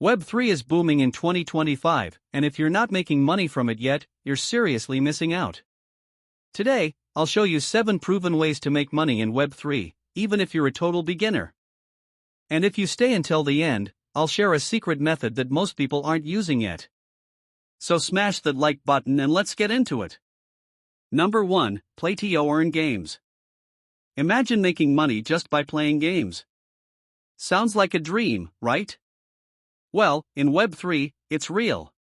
Web3 is booming in 2025, and if you're not making money from it yet, you're seriously missing out. Today, I'll show you 7 proven ways to make money in Web3, even if you're a total beginner. And if you stay until the end, I'll share a secret method that most people aren't using yet. So smash that like button and let's get into it. Number 1, play to earn games. Imagine making money just by playing games. Sounds like a dream, right? Well, in Web3, it's real.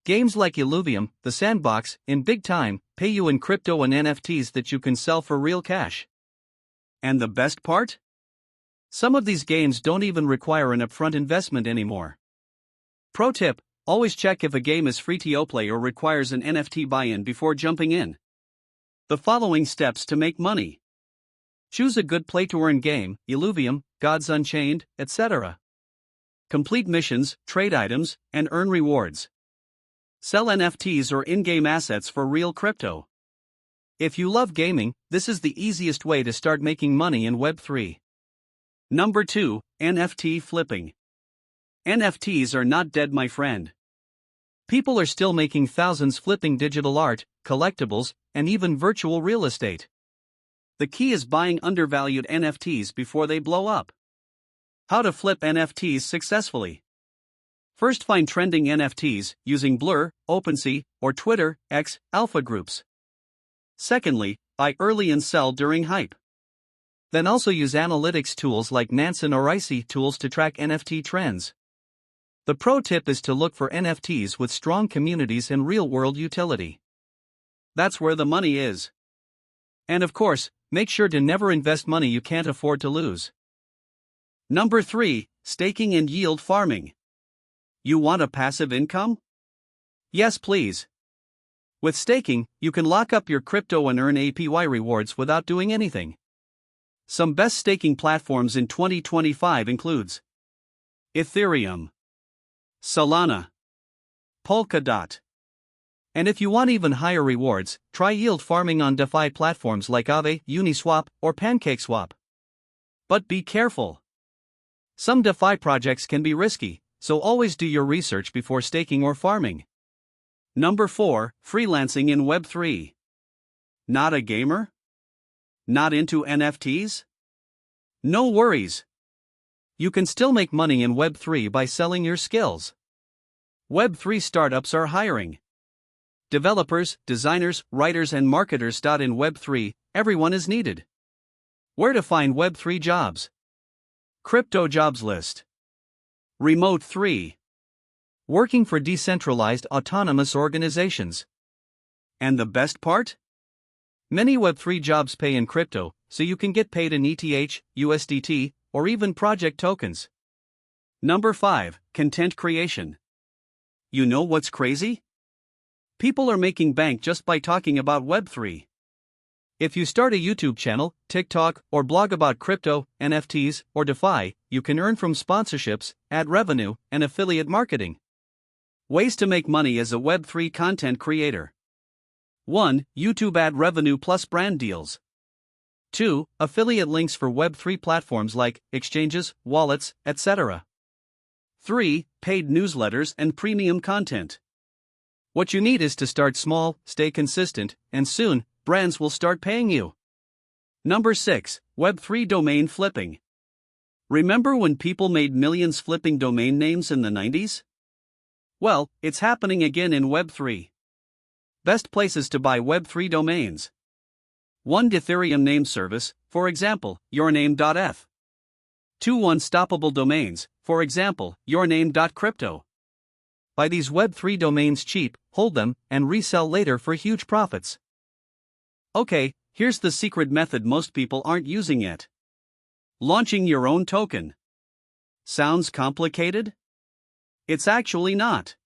Games like Illuvium, the sandbox, in big time, pay you in crypto and NFTs that you can sell for real cash. And the best part? Some of these games don't even require an upfront investment anymore. Pro tip: always check if a game is free to play or requires an NFT buy-in before jumping in. The following steps to make money. Choose a good play-to-earn game, Illuvium, Gods Unchained, etc. Complete missions, trade items, and earn rewards. Sell NFTs or in-game assets for real crypto. If you love gaming, this is the easiest way to start making money in Web3. Number 2, NFT flipping. NFTs are not dead, my friend. People are still making thousands flipping digital art, collectibles, and even virtual real estate. The key is buying undervalued NFTs before they blow up. How to flip NFTs successfully. First, find trending NFTs using Blur, OpenSea, or Twitter, X, alpha groups. Secondly, buy early and sell during hype. Then also use analytics tools like Nansen or Icy tools to track NFT trends. The pro tip is to look for NFTs with strong communities and real-world utility. That's where the money is. And of course, make sure to never invest money you can't afford to lose. Number 3, staking and yield farming. You want a passive income? Yes, please. With staking, you can lock up your crypto and earn APY rewards without doing anything. Some best staking platforms in 2025 includes Ethereum, Solana, Polkadot. And if you want even higher rewards, try yield farming on DeFi platforms like Aave, Uniswap, or PancakeSwap. But be careful. Some DeFi projects can be risky, so always do your research before staking or farming. Number 4, freelancing in Web3. Not a gamer? Not into NFTs? No worries. You can still make money in Web3 by selling your skills. Web3 startups are hiring developers, designers, writers, and marketers. In Web3, everyone is needed. Where to find Web3 jobs? Crypto jobs list. Remote 3. Working for decentralized autonomous organizations. And the best part? Many Web3 jobs pay in crypto, so you can get paid in ETH, USDT, or even project tokens. Number 5, content creation. You know what's crazy? People are making bank just by talking about Web3. If you start a YouTube channel, TikTok, or blog about crypto, NFTs, or DeFi, you can earn from sponsorships, ad revenue, and affiliate marketing. Ways to make money as a Web3 content creator. 1. YouTube ad revenue plus brand deals. 2. Affiliate links for Web3 platforms like exchanges, wallets, etc. 3. Paid newsletters and premium content. What you need is to start small, stay consistent, and soon, brands will start paying you. Number 6. Web3 domain flipping. Remember when people made millions flipping domain names in the 90s? Well, it's happening again in Web3. Best places to buy Web3 domains. 1. Ethereum name service, for example, yourname.eth. 2. Unstoppable domains, for example, yourname.crypto. Buy these Web3 domains cheap, hold them, and resell later for huge profits. Okay, here's the secret method most people aren't using yet. Launching your own token. Sounds complicated? It's actually not.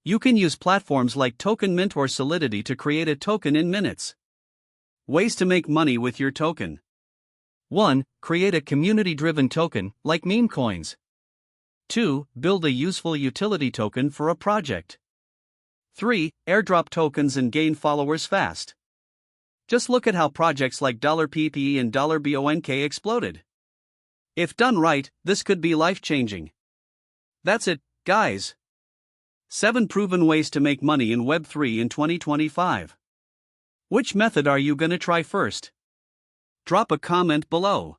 You can use platforms like Token Mint or Solidity to create a token in minutes. Ways to make money with your token. 1. Create a community-driven token, like meme coins. 2. Build a useful utility token for a project. 3. Airdrop tokens and gain followers fast. Just look at how projects like $PPE and $BONK exploded. If done right, this could be life-changing. That's it, guys. 7 proven ways to make money in Web3 in 2025. Which method are you gonna try first? Drop a comment below.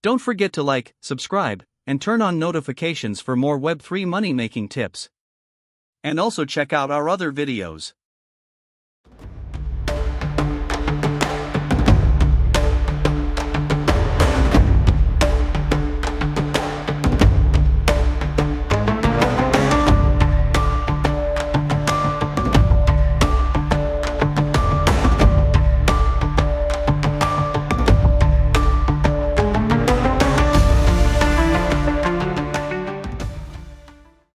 Don't forget to like, subscribe, and turn on notifications for more Web3 money-making tips. And also check out our other videos.